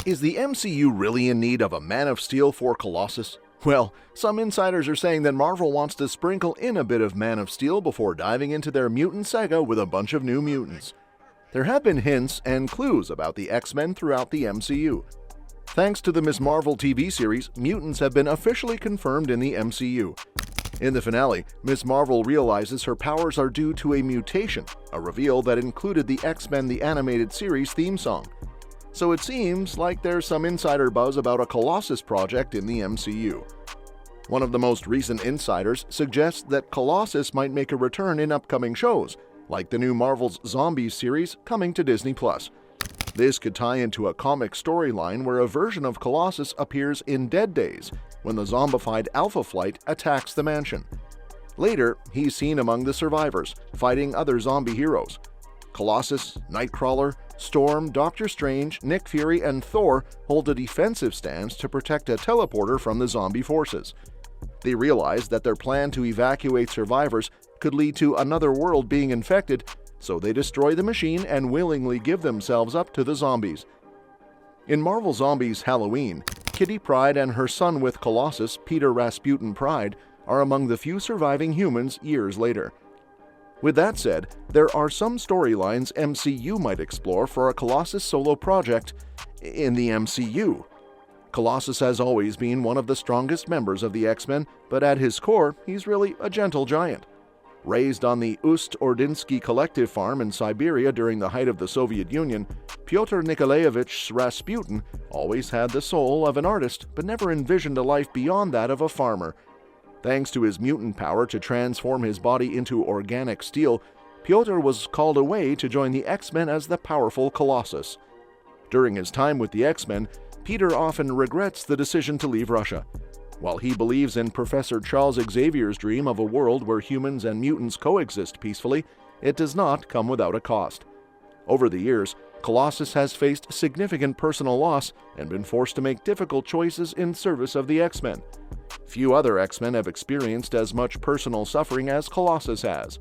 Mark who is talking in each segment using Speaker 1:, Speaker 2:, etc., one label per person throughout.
Speaker 1: Is the MCU really in need of a Man of Steel for Colossus? Well, some insiders are saying that Marvel wants to sprinkle in a bit of Man of Steel before diving into their mutant saga with a bunch of new mutants. There have been hints and clues about the X-Men throughout the MCU. Thanks to the Ms. Marvel TV series, mutants have been officially confirmed in the MCU. In the finale, Ms. Marvel realizes her powers are due to a mutation, a reveal that included the X-Men the Animated Series theme song. So it seems like there's some insider buzz about a Colossus project in the MCU. One of the most recent insiders suggests that Colossus might make a return in upcoming shows, like the new Marvel's Zombies series coming to Disney+. This could tie into a comic storyline where a version of Colossus appears in Dead Days, when the zombified Alpha Flight attacks the mansion. Later, he's seen among the survivors, fighting other zombie heroes. Colossus, Nightcrawler, Storm, Doctor Strange, Nick Fury, and Thor hold a defensive stance to protect a teleporter from the zombie forces. They realize that their plan to evacuate survivors could lead to another world being infected, so they destroy the machine and willingly give themselves up to the zombies. In Marvel Zombies Halloween, Kitty Pryde and her son with Colossus, Peter Rasputin Pryde, are among the few surviving humans years later. With that said, there are some storylines MCU might explore for a Colossus solo project in the MCU. Colossus has always been one of the strongest members of the X-Men, but at his core, he's really a gentle giant. Raised on the Ust-Ordinsky collective farm in Siberia during the height of the Soviet Union, Piotr Nikolayevich Rasputin always had the soul of an artist, but never envisioned a life beyond that of a farmer. Thanks to his mutant power to transform his body into organic steel, Piotr was called away to join the X-Men as the powerful Colossus. During his time with the X-Men, Peter often regrets the decision to leave Russia. While he believes in Professor Charles Xavier's dream of a world where humans and mutants coexist peacefully, it does not come without a cost. Over the years, Colossus has faced significant personal loss and been forced to make difficult choices in service of the X-Men. Few other X-Men have experienced as much personal suffering as Colossus has.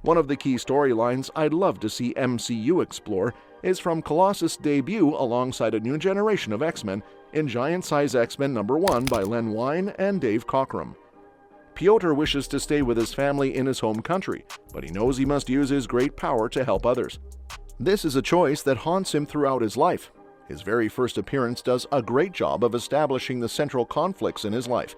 Speaker 1: One of the key storylines I'd love to see MCU explore is from Colossus' debut alongside a new generation of X-Men in Giant Size X-Men #1 by Len Wein and Dave Cockrum. Piotr wishes to stay with his family in his home country, but he knows he must use his great power to help others. This is a choice that haunts him throughout his life. His very first appearance does a great job of establishing the central conflicts in his life.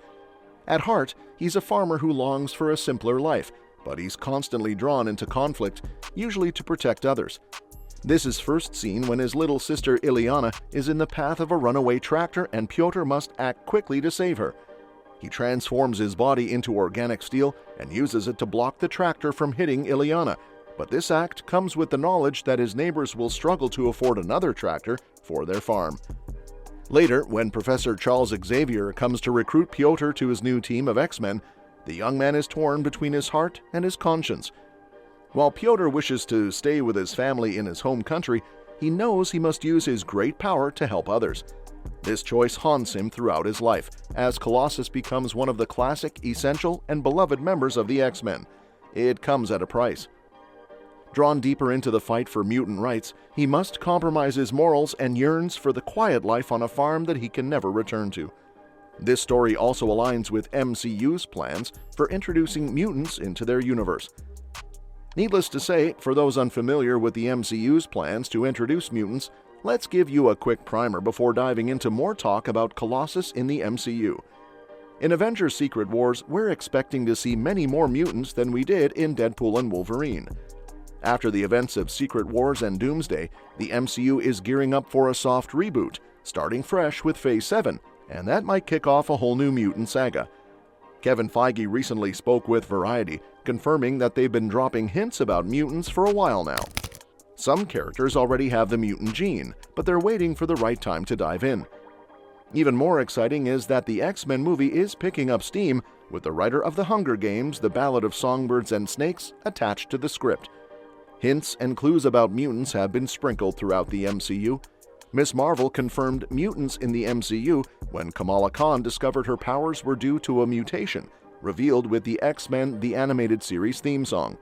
Speaker 1: At heart, he's a farmer who longs for a simpler life, but he's constantly drawn into conflict, usually to protect others. This is first seen when his little sister Ileana is in the path of a runaway tractor and Piotr must act quickly to save her. He transforms his body into organic steel and uses it to block the tractor from hitting Ileana, but this act comes with the knowledge that his neighbors will struggle to afford another tractor for their farm. Later, when Professor Charles Xavier comes to recruit Piotr to his new team of X-Men, the young man is torn between his heart and his conscience. While Piotr wishes to stay with his family in his home country, he knows he must use his great power to help others. This choice haunts him throughout his life, as Colossus becomes one of the classic, essential, and beloved members of the X-Men. It comes at a price. Drawn deeper into the fight for mutant rights, he must compromise his morals and yearns for the quiet life on a farm that he can never return to. This story also aligns with MCU's plans for introducing mutants into their universe. Needless to say, for those unfamiliar with the MCU's plans to introduce mutants, let's give you a quick primer before diving into more talk about Colossus in the MCU. In Avengers Secret Wars, we're expecting to see many more mutants than we did in Deadpool and Wolverine. After the events of Secret Wars and Doomsday, the MCU is gearing up for a soft reboot, starting fresh with Phase 7, and that might kick off a whole new mutant saga. Kevin Feige recently spoke with Variety, confirming that they've been dropping hints about mutants for a while now. Some characters already have the mutant gene, but they're waiting for the right time to dive in. Even more exciting is that the X-Men movie is picking up steam, with the writer of The Hunger Games, The Ballad of Songbirds and Snakes, attached to the script. Hints and clues about mutants have been sprinkled throughout the MCU. Ms. Marvel confirmed mutants in the MCU when Kamala Khan discovered her powers were due to a mutation, revealed with the X-Men the Animated Series theme song.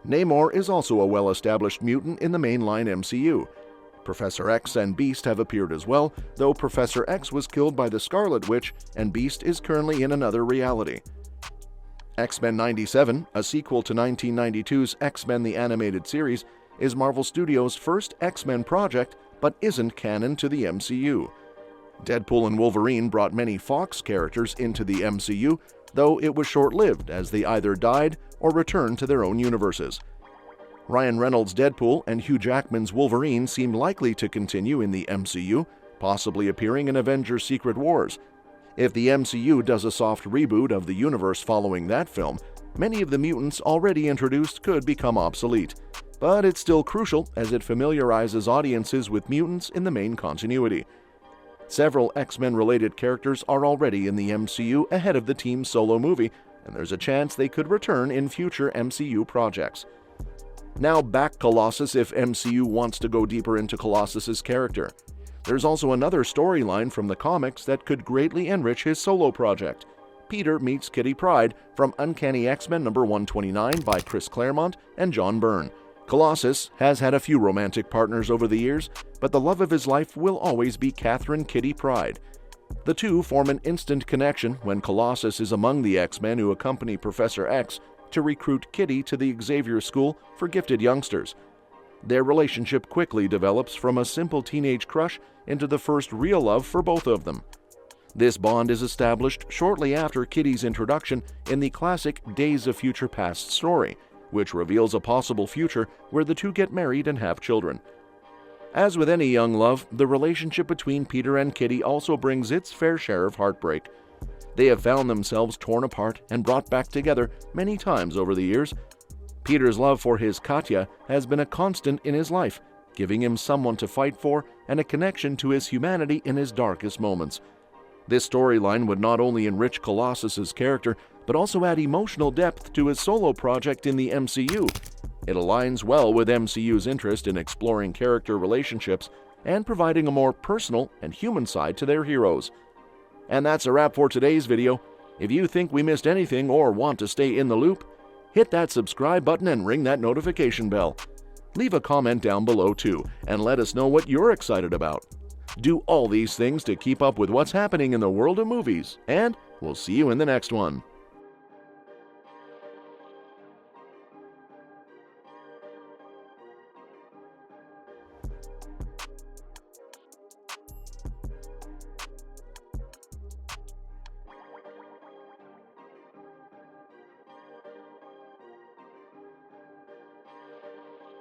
Speaker 1: Namor is also a well-established mutant in the mainline MCU. Professor X and Beast have appeared as well, though Professor X was killed by the Scarlet Witch and Beast is currently in another reality. X-Men 97, a sequel to 1992's X-Men the Animated Series, is Marvel Studios' first X-Men project but isn't canon to the MCU. Deadpool and Wolverine brought many Fox characters into the MCU, though it was short-lived as they either died or returned to their own universes. Ryan Reynolds' Deadpool and Hugh Jackman's Wolverine seem likely to continue in the MCU, possibly appearing in Avengers: Secret Wars. If the MCU does a soft reboot of the universe following that film, many of the mutants already introduced could become obsolete. But it's still crucial as it familiarizes audiences with mutants in the main continuity. Several X-Men-related characters are already in the MCU ahead of the team's solo movie, and there's a chance they could return in future MCU projects. Now back Colossus if MCU wants to go deeper into Colossus's character. There's also another storyline from the comics that could greatly enrich his solo project. Peter meets Kitty Pryde from Uncanny X-Men number 129 by Chris Claremont and John Byrne. Colossus has had a few romantic partners over the years, but the love of his life will always be Catherine Kitty Pryde. The two form an instant connection when Colossus is among the X-Men who accompany Professor X to recruit Kitty to the Xavier School for Gifted Youngsters. Their relationship quickly develops from a simple teenage crush into the first real love for both of them. This bond is established shortly after Kitty's introduction in the classic Days of Future Past story, which reveals a possible future where the two get married and have children. As with any young love, the relationship between Peter and Kitty also brings its fair share of heartbreak. They have found themselves torn apart and brought back together many times over the years. Peter's love for his Katya has been a constant in his life, giving him someone to fight for and a connection to his humanity in his darkest moments. This storyline would not only enrich Colossus's character, but also add emotional depth to his solo project in the MCU. It aligns well with MCU's interest in exploring character relationships and providing a more personal and human side to their heroes. And that's a wrap for today's video. If you think we missed anything or want to stay in the loop, hit that subscribe button and ring that notification bell. Leave a comment down below too, and let us know what you're excited about. Do all these things to keep up with what's happening in the world of movies, and we'll see you in the next one.